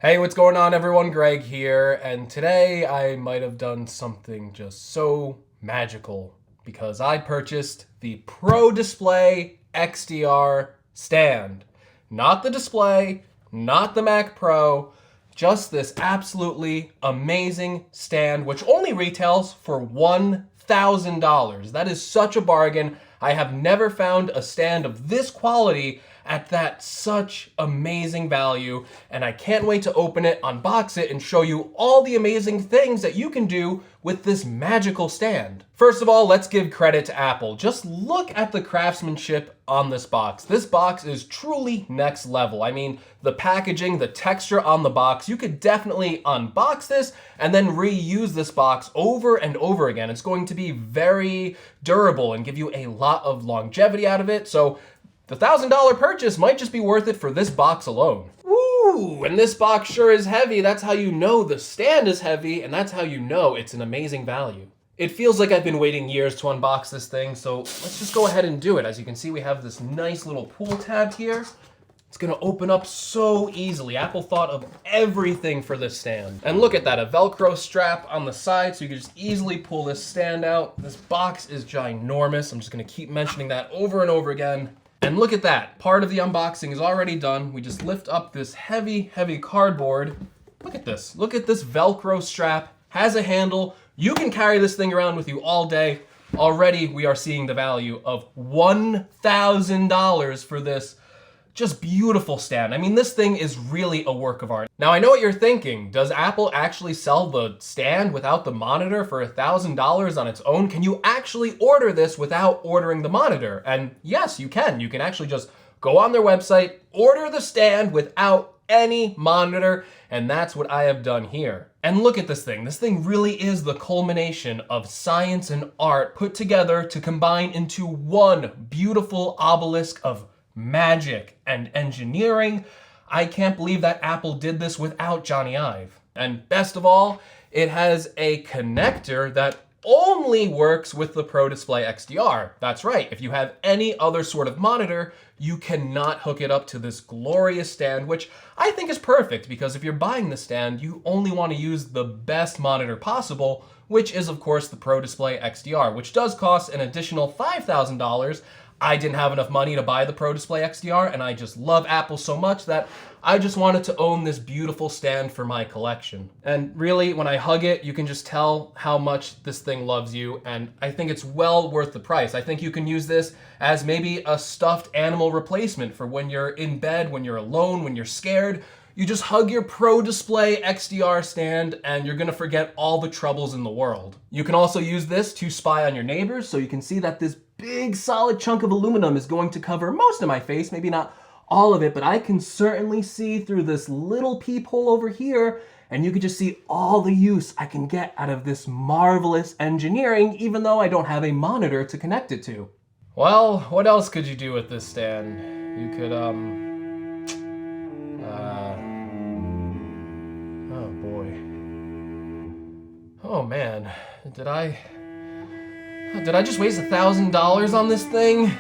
Hey, what's going on everyone? Greg here, and today I might have done something just so magical because I purchased the Pro Display XDR stand. Not the display, not the Mac Pro, just this absolutely amazing stand which only retails for $1,000. That is such a bargain. I have never found a stand of this quality at that such amazing value, and I can't wait to open it, unbox it, and show you all the amazing things that you can do with this magical stand. First of all, let's give credit to Apple. Just look at the craftsmanship on this box. This box is truly next level. I mean, the packaging, the texture on the box, you could definitely unbox this and then reuse this box over and over again. It's going to be very durable and give you a lot of longevity out of it. So the $1,000 purchase might just be worth it for this box alone. Woo! And this box sure is heavy. That's how you know the stand is heavy, and that's how you know it's an amazing value. It feels like I've been waiting years to unbox this thing, so let's just go ahead and do it. As you can see, we have this nice little pull tab here. It's gonna open up so easily. Apple thought of everything for this stand. And look at that, a Velcro strap on the side so you can just easily pull this stand out. This box is ginormous. I'm just gonna keep mentioning that over and over again. And look at that, part of the unboxing is already done. We just lift up this heavy, heavy cardboard. Look at this Velcro strap, has a handle. You can carry this thing around with you all day. Already we are seeing the value of $1,000 for this just beautiful stand. I mean, this thing is really a work of art. Now I know what you're thinking. Does Apple actually sell the stand without the monitor for $1,000 on its own? Can you actually order this without ordering the monitor? And yes, you can. You can actually just go on their website, order the stand without any monitor, and that's what I have done here. And look at this thing. This thing really is the culmination of science and art put together to combine into one beautiful obelisk of magic and engineering. I can't believe that Apple did this without Johnny Ive. And best of all, it has a connector that only works with the Pro Display XDR. That's right, if you have any other sort of monitor, you cannot hook it up to this glorious stand, which I think is perfect because if you're buying the stand, you only want to use the best monitor possible, which is of course the Pro Display XDR, which does cost an additional $5,000. I didn't have enough money to buy the Pro Display XDR, and I just love Apple so much that I just wanted to own this beautiful stand for my collection. And really, when I hug it, you can just tell how much this thing loves you, and I think it's well worth the price. I think you can use this as maybe a stuffed animal replacement for when you're in bed, when you're alone, when you're scared. You just hug your Pro Display XDR stand and you're gonna forget all the troubles in the world. You can also use this to spy on your neighbors, so you can see that this big solid chunk of aluminum is going to cover most of my face, maybe not all of it, but I can certainly see through this little peephole over here, and you can just see all the use I can get out of this marvelous engineering, even though I don't have a monitor to connect it to. Well, what else could you do with this stand? You could, oh boy. Oh man, did I just waste $1,000 on this thing?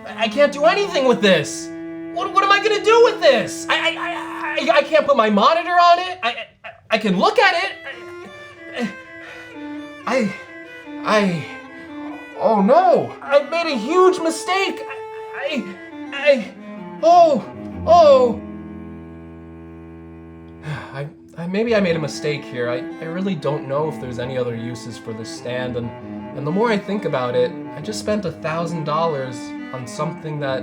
I can't do anything with this. What am I gonna do with this? I can't put my monitor on it. I can look at it. Oh no! I made a huge mistake. Maybe I made a mistake here. I really don't know if there's any other uses for this stand, and the more I think about it, I just spent $1,000 on something that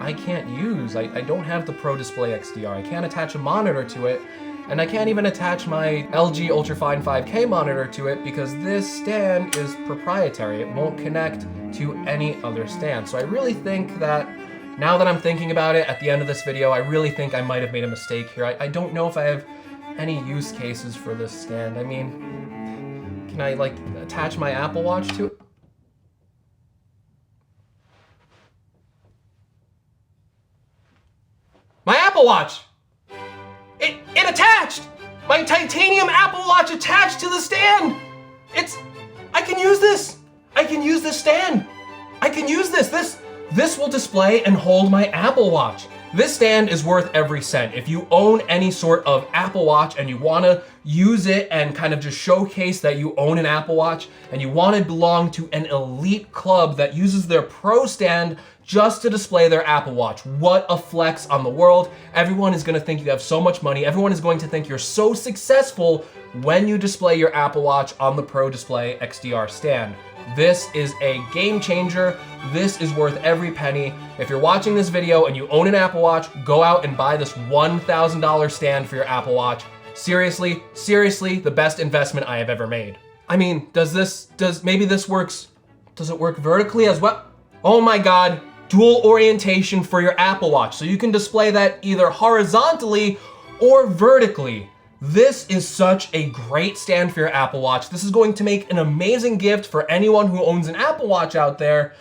I can't use. I don't have the Pro Display XDR. I can't attach a monitor to it, and I can't even attach my LG Ultrafine 5K monitor to it because this stand is proprietary. It won't connect to any other stand. So I really think that now that I'm thinking about it at the end of this video, I really think I might have made a mistake here. I don't know if I have any use cases for this stand. I mean, can I like attach my Apple Watch to it? My Apple Watch! It attached! My titanium Apple Watch attached to the stand! I can use this! I can use this stand! I can use this! This will display and hold my Apple Watch. This stand is worth every cent. If you own any sort of Apple Watch and you wanna use it and kind of just showcase that you own an Apple Watch and you wanna belong to an elite club that uses their Pro stand just to display their Apple Watch. What a flex on the world. Everyone is gonna think you have so much money. Everyone is going to think you're so successful when you display your Apple Watch on the Pro Display XDR stand. This is a game changer. This is worth every penny. If you're watching this video and you own an Apple Watch, go out and buy this $1,000 stand for your Apple Watch. Seriously, the best investment I have ever made. I mean, does it work vertically as well? Oh my God, dual orientation for your Apple Watch. So you can display that either horizontally or vertically. This is such a great stand for your Apple Watch. This is going to make an amazing gift for anyone who owns an Apple Watch out there.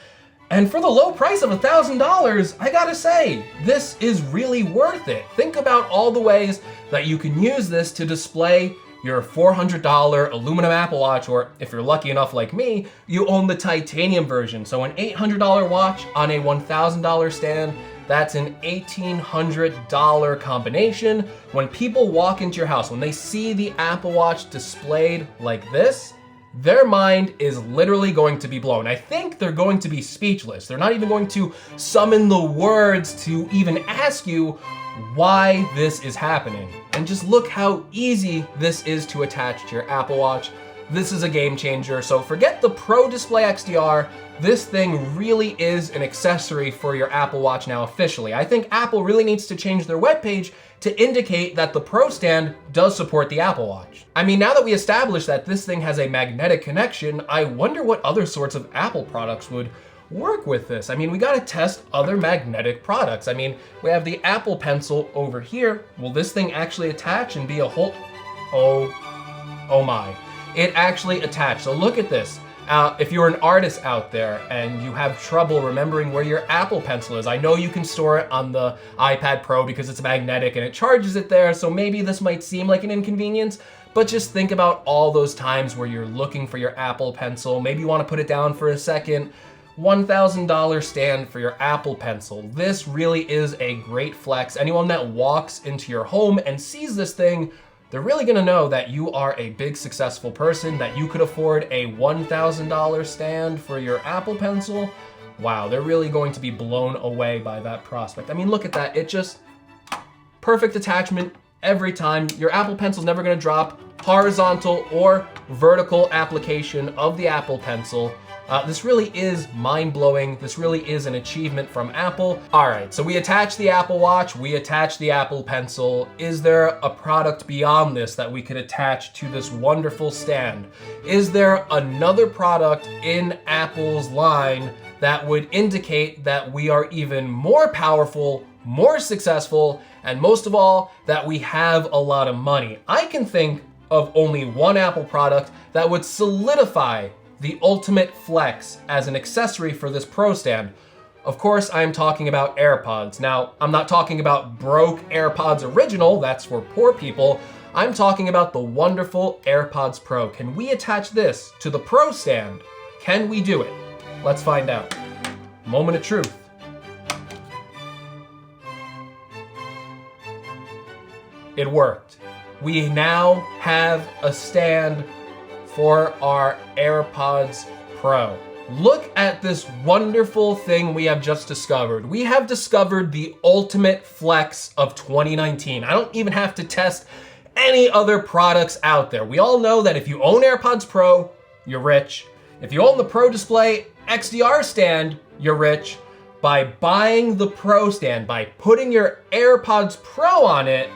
And for the low price of $1,000, I gotta say, this is really worth it. Think about all the ways that you can use this to display your $400 aluminum Apple Watch, or if you're lucky enough like me, you own the titanium version. So an $800 watch on a $1,000 stand, that's an $1,800 combination. When people walk into your house, when they see the Apple Watch displayed like this, their mind is literally going to be blown. I think they're going to be speechless. They're not even going to summon the words to even ask you why this is happening. And just look how easy this is to attach to your Apple Watch. This is a game changer. So forget the Pro Display XDR. This thing really is an accessory for your Apple Watch now officially. I think Apple really needs to change their webpage to indicate that the Pro stand does support the Apple Watch. I mean, now that we established that this thing has a magnetic connection, I wonder what other sorts of Apple products would work with this. I mean, we gotta test other magnetic products. I mean, we have the Apple Pencil over here. Will this thing actually attach and be a whole, oh my. It actually attached. So look at this. If you're an artist out there and you have trouble remembering where your Apple Pencil is, I know you can store it on the iPad Pro because it's magnetic and it charges it there, so maybe this might seem like an inconvenience, but just think about all those times where you're looking for your Apple Pencil. Maybe you want to put it down for a second. $1,000 stand for your Apple Pencil. This really is a great flex. Anyone that walks into your home and sees this thing, they're really gonna know that you are a big successful person, that you could afford a $1,000 stand for your Apple Pencil. Wow, they're really going to be blown away by that prospect. I mean, look at that. It just, perfect attachment every time. Your Apple Pencil's never gonna drop. Horizontal or vertical application of the Apple Pencil. This really is mind-blowing. This really is an achievement from Apple. All right, so we attach the Apple Watch, we attach the Apple Pencil. Is there a product beyond this that we could attach to this wonderful stand? Is there another product in Apple's line that would indicate that we are even more powerful, more successful, and most of all, that we have a lot of money? I can think of only one Apple product that would solidify the ultimate flex as an accessory for this Pro stand. Of course, I'm talking about AirPods. Now, I'm not talking about broke AirPods Original, that's for poor people. I'm talking about the wonderful AirPods Pro. Can we attach this to the Pro stand? Can we do it? Let's find out. Moment of truth. It worked. We now have a stand for our AirPods Pro. Look at this wonderful thing we have just discovered. We have discovered the ultimate flex of 2019. I don't even have to test any other products out there. We all know that if you own AirPods Pro, you're rich. If you own the Pro Display XDR stand, you're rich. By buying the Pro stand, by putting your AirPods Pro on it,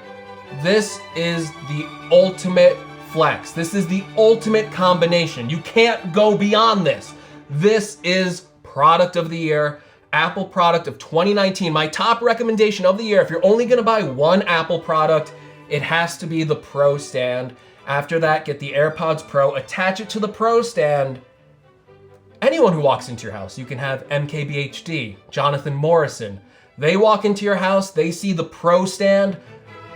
this is the ultimate flex. This is the ultimate combination. You can't go beyond this. This is product of the year, Apple product of 2019. My top recommendation of the year, if you're only gonna buy one Apple product, it has to be the Pro stand. After that, get the AirPods Pro, attach it to the Pro stand. Anyone who walks into your house, you can have MKBHD, Jonathan Morrison. They walk into your house, they see the Pro stand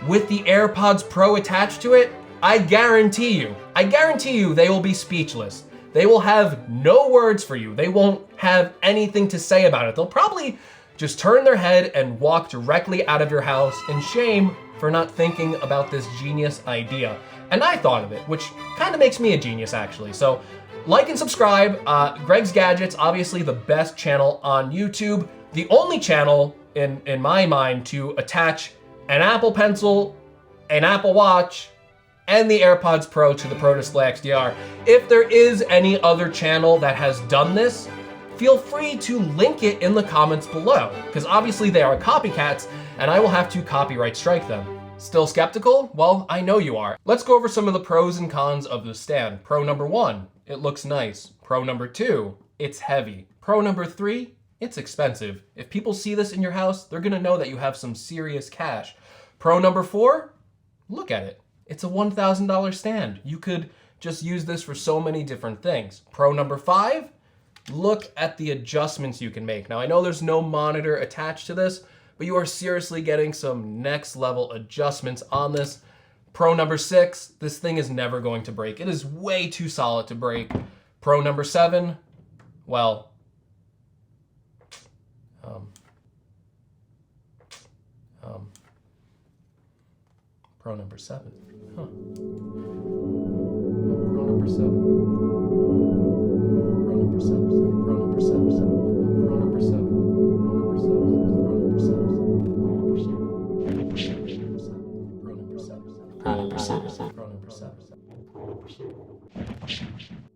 with the AirPods Pro attached to it. I guarantee you they will be speechless. They will have no words for you. They won't have anything to say about it. They'll probably just turn their head and walk directly out of your house in shame for not thinking about this genius idea. And I thought of it, which kind of makes me a genius actually. So like and subscribe. Greg's Gadgets, obviously the best channel on YouTube. The only channel in my mind to attach an Apple Pencil, an Apple Watch, and the AirPods Pro to the Pro Display XDR. If there is any other channel that has done this, feel free to link it in the comments below, because obviously they are copycats and I will have to copyright strike them. Still skeptical? Well, I know you are. Let's go over some of the pros and cons of the stand. Pro number 1, it looks nice. Pro number 2, it's heavy. Pro number 3, it's expensive. If people see this in your house, they're gonna know that you have some serious cash. Pro number 4, look at it. It's a $1,000 stand. You could just use this for so many different things. Pro number 5, look at the adjustments you can make. Now I know there's no monitor attached to this, but you are seriously getting some next level adjustments on this. Pro number 6, this thing is never going to break. It is way too solid to break. Pro number 7, well, Pro number 7. Huh. Pro number 7. Pro number 7. Pro number 7. Pro number 7. Pro number 7. Pro number 7. Pro number 7. Pro number 7. Pro number 7. Pro number 7.